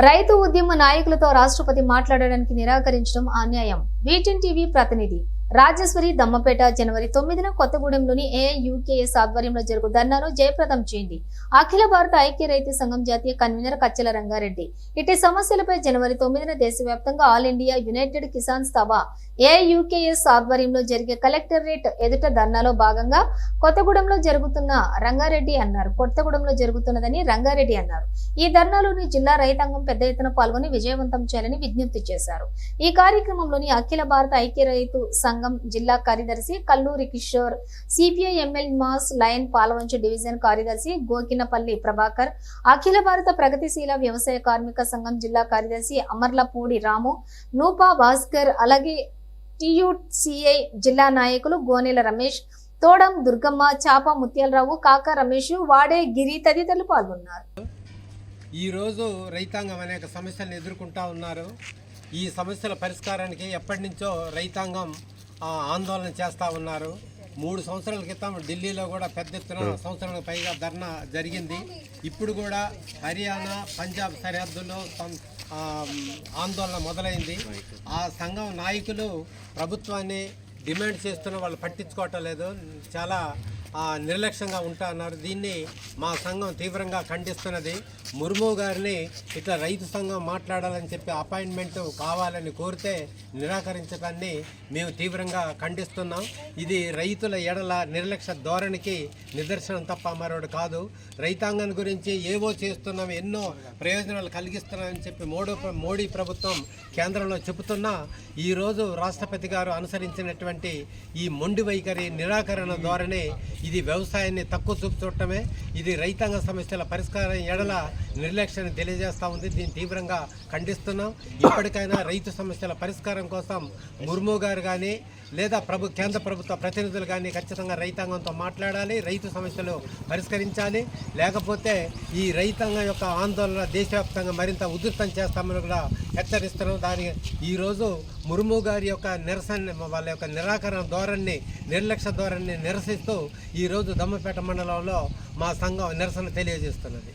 రైతు ఉద్యమ నాయకులతో రాష్ట్రపతి మాట్లాడడానికి నిరాకరించడం అన్యాయం. వీటిన్ టీవీ ప్రతినిధి రాజేశ్వరి దమ్మపేట జనవరి 9న కొత్తగూడెంలోని ఏఐయుకేఎస్ ఆధ్వర్యంలో జరుగు ధర్నాను జయప్రదం చేయండి. అఖిల భారత ఐక్య రైతు సంఘం జాతీయ కన్వీనర్ కచ్చెల రంగారెడ్డి ఇటు సమస్యలపై జనవరి 9న దేశవ్యాప్తంగా ఆల్ ఇండియా యునైటెడ్ కిసాన్ సభ ఏఐయుకేఎస్ ఆధ్వర్యంలో జరిగే కలెక్టరేట్ ఎదుట ధర్నాలో భాగంగా కొత్తగూడెంలో జరుగుతున్నదని రంగారెడ్డి అన్నారు. ఈ ధర్నాలోని జిల్లా రైతాంగం పెద్ద ఎత్తున పాల్గొని విజయవంతం చేయాలని విజ్ఞప్తి చేశారు. ఈ కార్యక్రమంలోని అఖిల భారత ఐక్య రైతు సంఘం జిల్లా కార్యదర్శి Kalluri Kishore, CPI ML mass lion Palvancha division కార్యదర్శి గోకినపల్లి ప్రభాకర్, అఖిల భారత ప్రగతిశీల వ్యవసాయ కార్మిక సంఘం జిల్లా కార్యదర్శి అమర్లపూడి రాము, నూపా భాస్కర్, అలాగే టియుసిఐ జిల్లా నాయకులు గోనెల రమేష్, తోడం దుర్గమ్మ, చాప ముత్యాలరావు, కాకా రమేష్, వాడే గిరి తదితరులు పాల్గొన్నారు. ఈరోజు రైతాంగం అనేక సమస్యలను ఎదుర్కొంటూ ఉన్నారు. ఈ సమస్యల పరిష్కారానికి ఎప్పటి నుంచో రైతాంగం ఆందోళన చేస్తూ ఉన్నారు. 3 సంవత్సరాల క్రితం ఢిల్లీలో కూడా పెద్ద ఎత్తున సంవత్సరాలకు పైగా ధర్నా జరిగింది. ఇప్పుడు కూడా హర్యానా, పంజాబ్ సరిహద్దుల్లో ఆందోళన మొదలైంది. ఆ సంఘం నాయకులు ప్రభుత్వాన్ని డిమాండ్ చేస్తున్న వాళ్ళు పట్టించుకోవటం లేదు, చాలా నిర్లక్ష్యంగా ఉంటా అన్నారు. దీన్ని మా సంఘం తీవ్రంగా ఖండిస్తున్నది. ముర్ము గారిని ఇట్లా రైతు సంఘం మాట్లాడాలని చెప్పి అపాయింట్మెంట్ కావాలని కోరితే నిరాకరించడాన్ని మేము తీవ్రంగా ఖండిస్తున్నాం. ఇది రైతుల ఎడల నిర్లక్ష్య ధోరణికి నిదర్శనం తప్ప మరొకటి కాదు. రైతాంగం గురించి ఏవో చేస్తున్నాం, ఎన్నో ప్రయోజనాలు కలిగిస్తున్నామని చెప్పి మోడీ ప్రభుత్వం కేంద్రంలో చెబుతున్నా ఈరోజు రాష్ట్రపతి గారు అనుసరించినటువంటి ఈ మొండి వైఖరి, నిరాకరణ ధోరణి ఇది వ్యవసాయాన్ని తక్కువ చూపు చూడటమే. ఇది రైతాంగ సమస్యల పరిష్కారం ఎడల నిర్లక్ష్యాన్ని తెలియజేస్తూ ఉంది. దీన్ని తీవ్రంగా ఖండిస్తున్నాం. ఇప్పటికైనా రైతు సమస్యల పరిష్కారం కోసం ముర్ము గారు కానీ లేదా కేంద్ర ప్రభుత్వ ప్రతినిధులు కానీ ఖచ్చితంగా రైతాంగంతో మాట్లాడాలి, రైతు సమస్యలు పరిష్కరించాలి. లేకపోతే ఈ రైతాంగం యొక్క ఆందోళన దేశవ్యాప్తంగా మరింత ఉధృతం చేస్తామని కూడా హెచ్చరిస్తున్నాం. దానికి ఈరోజు ముర్ము గారి యొక్క నిరసన, వాళ్ళ యొక్క నిరాకరణ ధోరణి, నిర్లక్ష్య ధోరణిని నిరసిస్తూ ఈరోజు దమ్మపేట మండలంలో మా సంఘం నిరసన తెలియజేస్తున్నది.